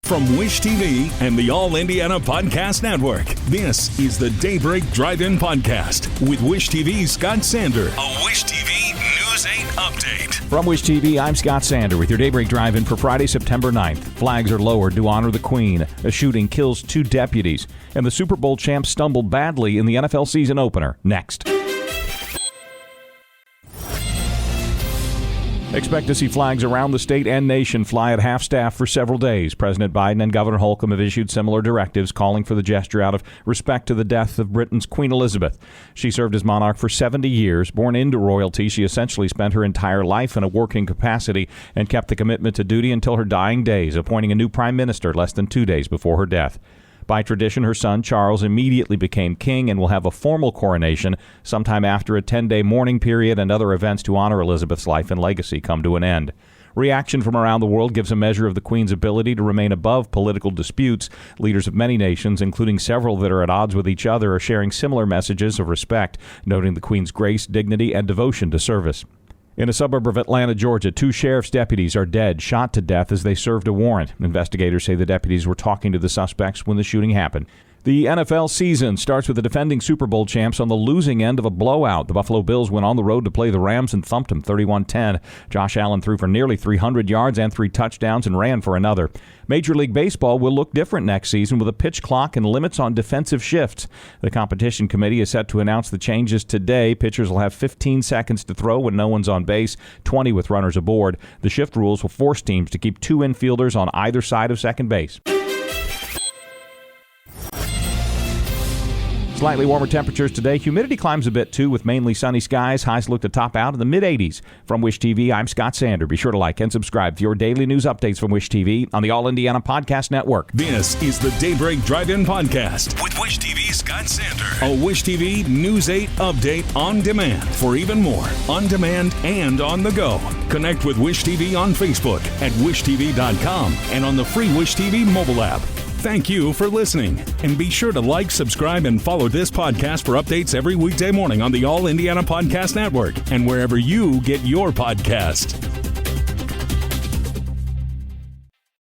From Wish TV and the All Indiana Podcast Network, this is the Daybreak Drive-In Podcast with Wish TV's Scott Sander. A Wish TV News 8 update. From Wish TV, I'm Scott Sander with your Daybreak Drive-In for Friday, September 9th. Flags are lowered to honor the Queen. A shooting kills 2 deputies. And the Super Bowl champs stumbled badly in the NFL season opener. Next. Expect to see flags around the state and nation fly at half-staff for several days. President Biden and Governor Holcomb have issued similar directives calling for the gesture out of respect to the death of Britain's Queen Elizabeth. She served as monarch for 70 years. Born into royalty, she essentially spent her entire life in a working capacity and kept the commitment to duty until her dying days, appointing a new prime minister less than 2 days before her death. By tradition, her son, Charles, immediately became king and will have a formal coronation sometime after a 10-day mourning period and other events to honor Elizabeth's life and legacy come to an end. Reaction from around the world gives a measure of the Queen's ability to remain above political disputes. Leaders of many nations, including several that are at odds with each other, are sharing similar messages of respect, noting the Queen's grace, dignity, and devotion to service. In a suburb of Atlanta, Georgia, 2 sheriff's deputies are dead, shot to death as they served a warrant. Investigators say the deputies were talking to the suspects when the shooting happened. The NFL season starts with the defending Super Bowl champs on the losing end of a blowout. The Buffalo Bills went on the road to play the Rams and thumped them 31-10. Josh Allen threw for nearly 300 yards and 3 touchdowns and ran for another. Major League Baseball will look different next season with a pitch clock and limits on defensive shifts. The competition committee is set to announce the changes today. Pitchers will have 15 seconds to throw when no one's on base, 20 with runners aboard. The shift rules will force teams to keep 2 infielders on either side of second base. Slightly warmer temperatures today. Humidity climbs a bit, too, with mainly sunny skies. Highs look to top out in the mid-80s. From Wish TV, I'm Scott Sander. Be sure to like and subscribe to your daily news updates from Wish TV on the All Indiana Podcast Network. This is the Daybreak Drive-In Podcast with Wish TV's Scott Sander. A Wish TV News 8 update on demand. For even more, on demand and on the go. Connect with Wish TV on Facebook at wishtv.com and on the free Wish TV mobile app. Thank you for listening, and be sure to like, subscribe, and follow this podcast for updates every weekday morning on the All Indiana Podcast Network and wherever you get your podcast.